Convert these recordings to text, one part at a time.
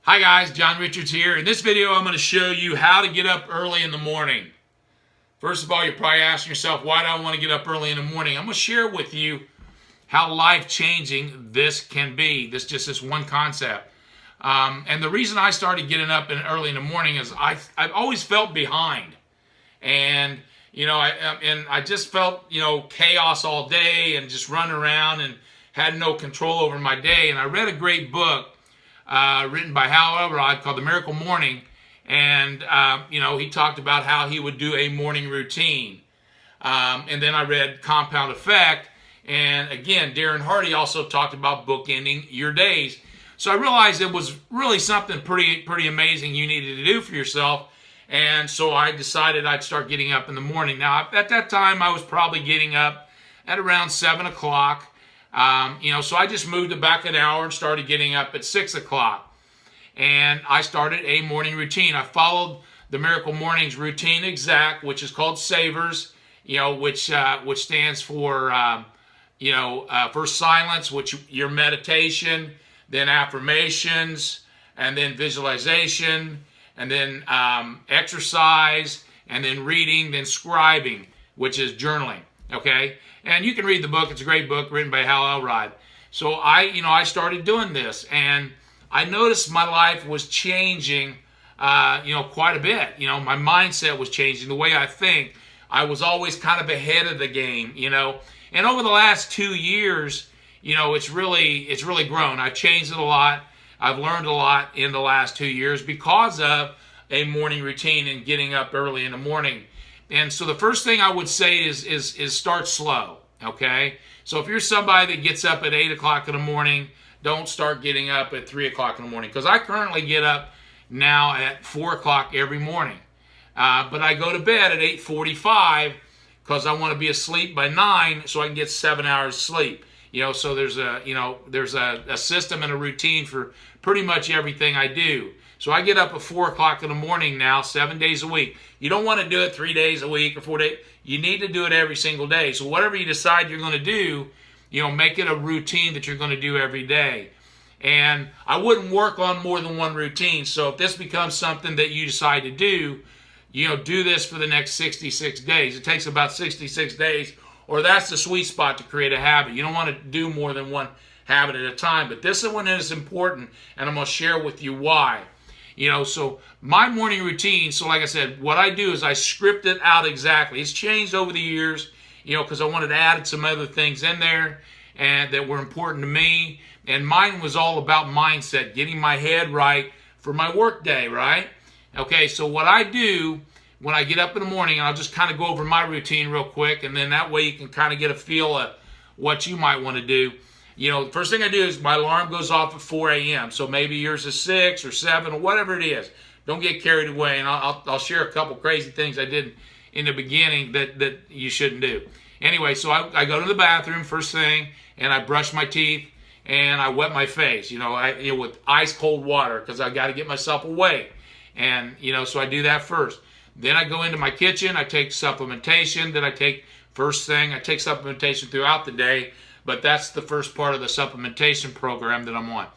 Hi guys, John Richards here. In this video, I'm going to show you how to get up early in the morning. First of all, you're probably asking yourself, why do I want to get up early in the morning? I'm going to share with you how life-changing this can be. This one concept. And the reason I started getting up early in the morning is I've always felt behind. And, I just felt, chaos all day and just running around and had no control over my day. And I read a great book written by Hal Elrod called The Miracle Morning, and he talked about how he would do a morning routine. And then I read Compound Effect, and again, Darren Hardy also talked about bookending your days. So I realized it was really something pretty amazing you needed to do for yourself, and so I decided I'd start getting up in the morning. Now, at that time, I was probably getting up at around 7 o'clock. So I just moved it back an hour and started getting up at 6 o'clock. And I started a morning routine. I followed the Miracle Mornings routine exact, which is called SAVERS, which stands for, first silence, which your meditation, then affirmations, and then visualization, and then exercise, and then reading, then scribing, which is journaling, okay? And you can read the book. It's a great book written by Hal Elrod. So I started doing this, and I noticed my life was changing, quite a bit. My mindset was changing, the way I think. I was always kind of ahead of the game, And over the last 2 years, it's really grown. I've changed it a lot. I've learned a lot in the last 2 years because of a morning routine and getting up early in the morning. And so the first thing I would say is start slow, okay? So if you're somebody that gets up at 8 o'clock in the morning, don't start getting up at 3 o'clock in the morning. Because I currently get up now at 4 o'clock every morning. But I go to bed at 8:45 because I want to be asleep by 9 so I can get 7 hours sleep. So there's a system and a routine for pretty much everything I do. So I get up at 4 o'clock in the morning now, 7 days a week. You don't want to do it 3 days a week or 4 days. You need to do it every single day. So whatever you decide you're going to do, make it a routine that you're going to do every day. And I wouldn't work on more than one routine. So if this becomes something that you decide to do, do this for the next 66 days. It takes about 66 days, or that's the sweet spot to create a habit. You don't want to do more than one habit at a time. But this one is important, and I'm going to share with you why. So my morning routine, so like I said, what I do is I script it out exactly. It's changed over the years, because I wanted to add some other things in there and that were important to me. And mine was all about mindset, getting my head right for my work day, right? Okay, so what I do when I get up in the morning, and I'll just kind of go over my routine real quick, and then that way you can kind of get a feel of what you might want to do. The first thing I do is my alarm goes off at 4 a.m. So maybe yours is 6 or 7 or whatever it is. Don't get carried away. And I'll share a couple crazy things I did in the beginning that you shouldn't do. Anyway, so I go to the bathroom first thing, and I brush my teeth, and I wet my face, with ice cold water because I got to get myself awake. And, so I do that first. Then I go into my kitchen. I take supplementation. Then I take supplementation throughout the day. But that's the first part of the supplementation program that I'm on.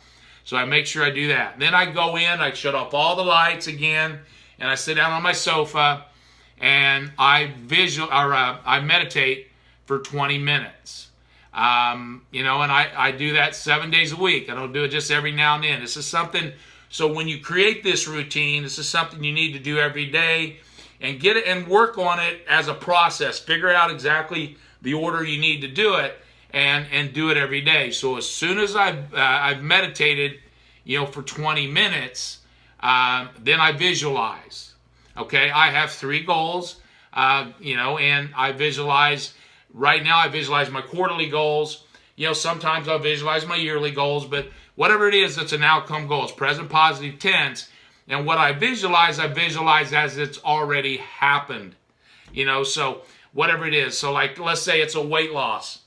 So I make sure I do that. Then I go in, I shut off all the lights again, and I sit down on my sofa, and I meditate for 20 minutes. And I do that 7 days a week. I don't do it just every now and then. This is something, so when you create this routine, this is something you need to do every day, and get it and work on it as a process. Figure out exactly the order you need to do it. And do it every day. So as soon as I've meditated, for 20 minutes, then I visualize. Okay, I have 3 goals, and I visualize. Right now, I visualize my quarterly goals. Sometimes I'll visualize my yearly goals, but whatever it is, it's an outcome goal. It's present positive tense, and what I visualize as it's already happened. So whatever it is. So like, let's say it's a weight loss.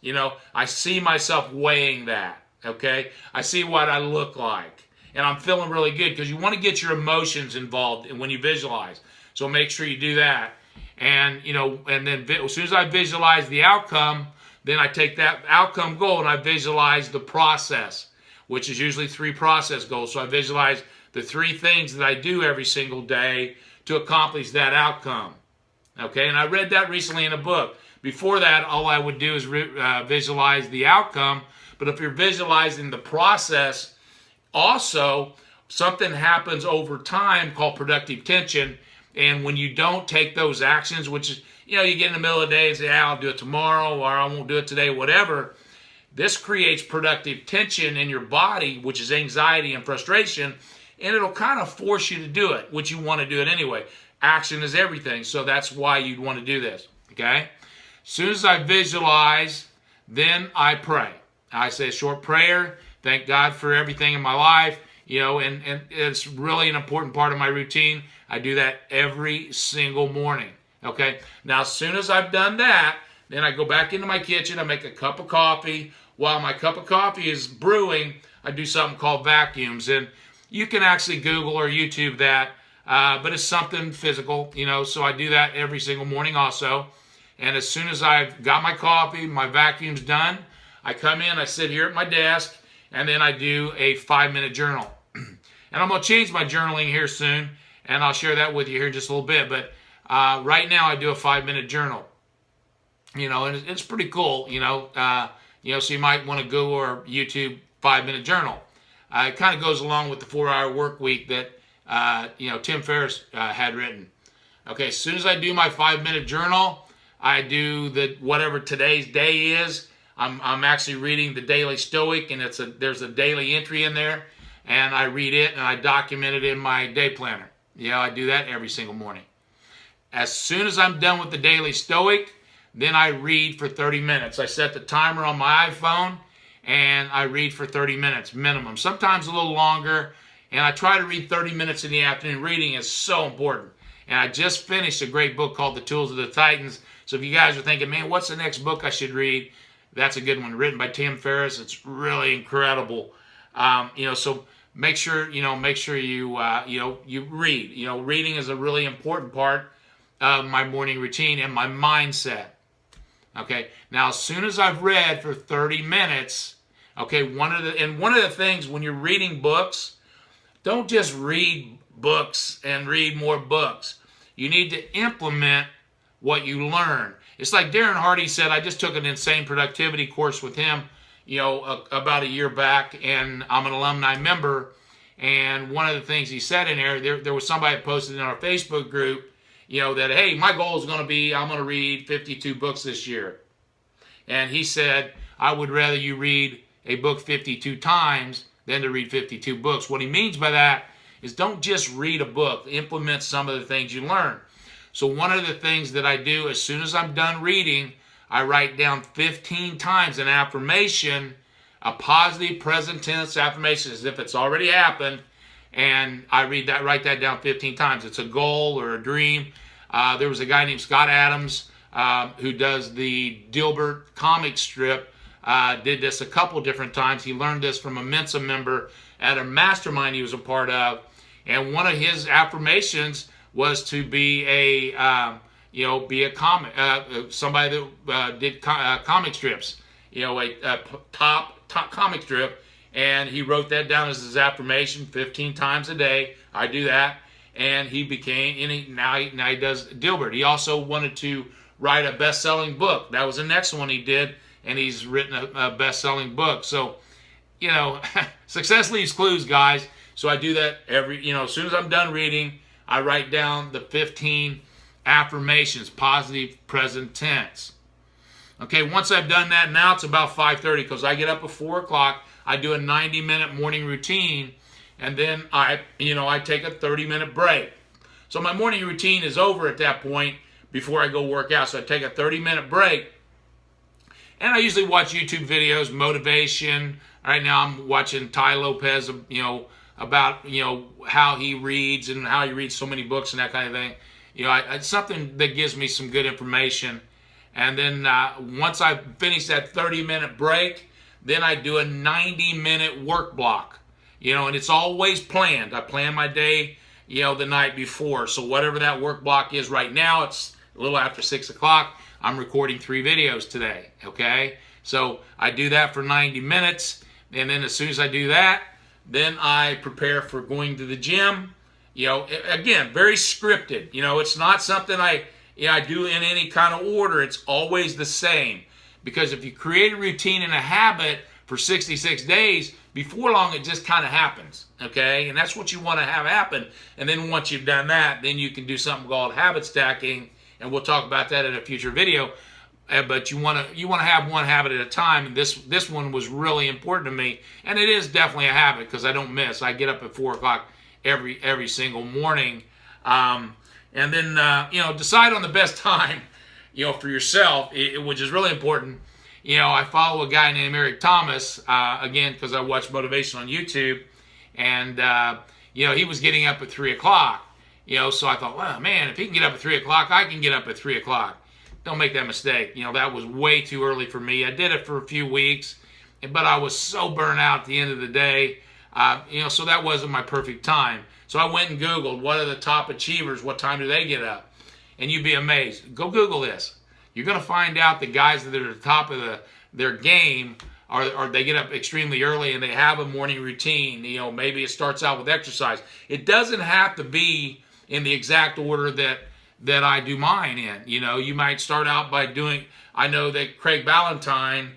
I see myself weighing that, okay? I see what I look like, and I'm feeling really good because you want to get your emotions involved when you visualize. So make sure you do that. And, and then as soon as I visualize the outcome, then I take that outcome goal and I visualize the process, which is usually 3 process goals. So I visualize the 3 things that I do every single day to accomplish that outcome. Okay, and I read that recently in a book. Before that, all I would do is visualize the outcome. But if you're visualizing the process, also something happens over time called productive tension. And when you don't take those actions, which is, you get in the middle of the day and say, I'll do it tomorrow, or I won't do it today, whatever. This creates productive tension in your body, which is anxiety and frustration, and it'll kind of force you to do it, which you want to do it anyway. Action is everything, so that's why you'd want to do this, okay? As soon as I visualize, then I pray. I say a short prayer, thank God for everything in my life, and it's really an important part of my routine. I do that every single morning, okay? Now, as soon as I've done that, then I go back into my kitchen, I make a cup of coffee. While my cup of coffee is brewing, I do something called vacuums, and you can actually Google or YouTube that, but it's something physical, so I do that every single morning also. And as soon as I've got my coffee, my vacuum's done, I come in, I sit here at my desk, and then I do a 5-minute journal. And I'm going to change my journaling here soon, and I'll share that with you here in just a little bit. But right now I do a 5-minute journal. And it's pretty cool, so you might want to go or YouTube 5-minute journal. It kind of goes along with the 4-hour work week that, Tim Ferriss had written. Okay, as soon as I do my 5-minute journal, I do whatever today's day is. I'm actually reading the Daily Stoic, and there's a daily entry in there, and I read it and I document it in my day planner. I do that every single morning. As soon as I'm done with the Daily Stoic, then I read for 30 minutes. I set the timer on my iPhone, and I read for 30 minutes minimum. Sometimes a little longer, and I try to read 30 minutes in the afternoon. Reading is so important. And I just finished a great book called The Tools of the Titans. So if you guys are thinking, man, what's the next book I should read? That's a good one, written by Tim Ferriss. It's really incredible. So make sure you read. Reading is a really important part of my morning routine and my mindset. Okay. Now, as soon as I've read for 30 minutes, okay, one of the things when you're reading books, don't just read books and read more books. You need to implement what you learn. It's like Darren Hardy said, I just took an insane productivity course with him, about a year back, and I'm an alumni member. And one of the things he said in there was somebody that posted in our Facebook group, that, hey, my goal is going to be, I'm going to read 52 books this year. And he said, I would rather you read a book 52 times than to read 52 books. What he means by that is don't just read a book, implement some of the things you learn. So one of the things that I do as soon as I'm done reading, I write down 15 times an affirmation, a positive present tense affirmation as if it's already happened, and I write that down 15 times. It's a goal or a dream. There was a guy named Scott Adams who does the Dilbert comic strip, did this a couple different times. He learned this from a Mensa member at a mastermind he was a part of, and one of his affirmations was to be a comic, somebody that did comic strips, a top comic strip, and he wrote that down as his affirmation 15 times a day. I do that, and he became, now he does Dilbert. He also wanted to write a best-selling book. That was the next one he did, and he's written a best-selling book. So, success leaves clues, guys. So I do that as soon as I'm done reading, I write down the 15 affirmations, positive present tense. Okay, once I've done that, now it's about 5:30 because I get up at 4 o'clock. I do a 90-minute morning routine, and then I take a 30-minute break. So my morning routine is over at that point before I go work out. So I take a 30-minute break, and I usually watch YouTube videos, motivation. Right now I'm watching Tai Lopez, about how he reads and how he reads so many books and that kind of thing. It's something that gives me some good information. And then once I finish that 30-minute break, then I do a 90-minute work block. And it's always planned. I plan my day, the night before. So whatever that work block is right now, it's a little after 6 o'clock. I'm recording 3 videos today, okay? So I do that for 90 minutes, and then as soon as I do that, Then I prepare for going to the gym. You know, again, very scripted. You know, it's not something I do in any kind of order. It's always the same. Because if you create a routine and a habit for 66 days, before long it just kind of happens, okay? And that's what you want to have happen. And then once you've done that, then you can do something called habit stacking, and we'll talk about that in a future video. But you want to have one habit at a time, and this one was really important to me, and it is definitely a habit because I don't miss. I get up at 4 o'clock every single morning, and then decide on the best time, for yourself, which is really important. I follow a guy named Eric Thomas, again, because I watch motivation on YouTube, and, he was getting up at 3 o'clock, so I thought, well, man, if he can get up at 3 o'clock, I can get up at 3 o'clock. Don't make that mistake. That was way too early for me. I did it for a few weeks, but I was so burnt out at the end of the day, so that wasn't my perfect time. So I went and Googled, what are the top achievers? What time do they get up? And you'd be amazed. Go Google this. You're going to find out the guys that are at the top of their game are they get up extremely early and they have a morning routine. Maybe it starts out with exercise. It doesn't have to be in the exact order that I do mine in. You might start out by doing, I know that Craig Ballantyne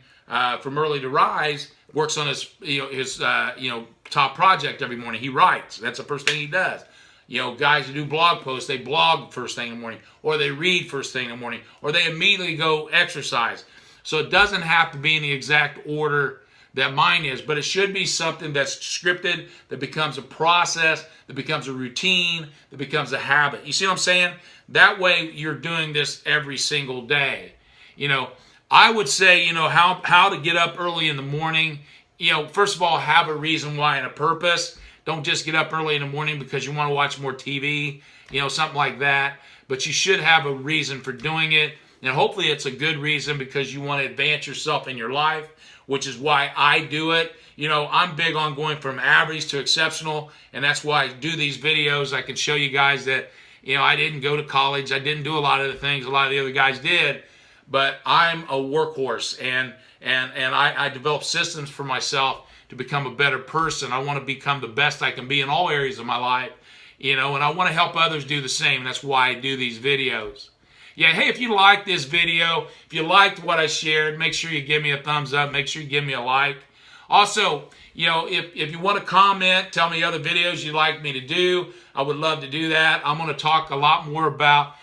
from Early to Rise works on his top project every morning. He writes. That's the first thing he does. Guys who do blog posts, they blog first thing in the morning, or they read first thing in the morning, or they immediately go exercise. So it doesn't have to be in the exact order that mine is, but it should be something that's scripted, that becomes a process, that becomes a routine, that becomes a habit. You see what I'm saying? That way you're doing this every single day. I would say, how to get up early in the morning. First of all, have a reason why and a purpose. Don't just get up early in the morning because you want to watch more TV, something like that. But you should have a reason for doing it. And hopefully it's a good reason because you want to advance yourself in your life, which is why I do it. I'm big on going from average to exceptional, and that's why I do these videos. I can show you guys that, I didn't go to college. I didn't do a lot of the things a lot of the other guys did, but I'm a workhorse, and I develop systems for myself to become a better person. I want to become the best I can be in all areas of my life, and I want to help others do the same. That's why I do these videos. Yeah, hey, if you liked this video, if you liked what I shared, make sure you give me a thumbs up. Make sure you give me a like. Also, if you want to comment, tell me other videos you'd like me to do. I would love to do that. I'm going to talk a lot more about,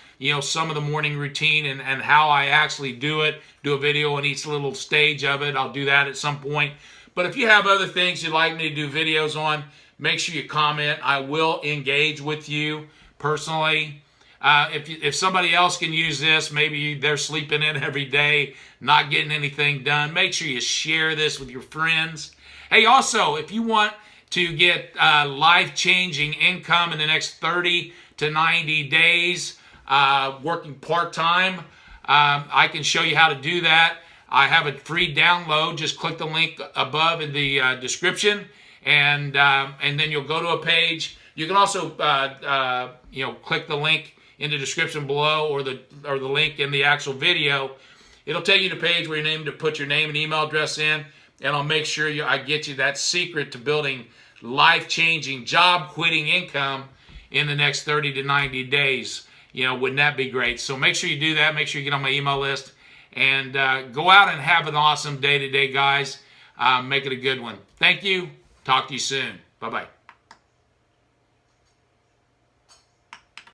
some of the morning routine and how I actually do it. Do a video on each little stage of it. I'll do that at some point. But if you have other things you'd like me to do videos on, make sure you comment. I will engage with you personally. If somebody else can use this, maybe they're sleeping in every day, not getting anything done, make sure you share this with your friends. Hey, also, if you want to get life-changing income in the next 30 to 90 days, working part-time, I can show you how to do that. I have a free download. Just click the link above in the description, and then you'll go to a page. You can also click the link in the description below, or the link in the actual video. It'll take you to a page where you need to put your name and email address in, and I'll make sure I get you that secret to building life-changing, job-quitting income in the next 30 to 90 days. Wouldn't that be great? So make sure you do that. Make sure you get on my email list, and go out and have an awesome day today, guys. Make it a good one. Thank you. Talk to you soon. Bye-bye.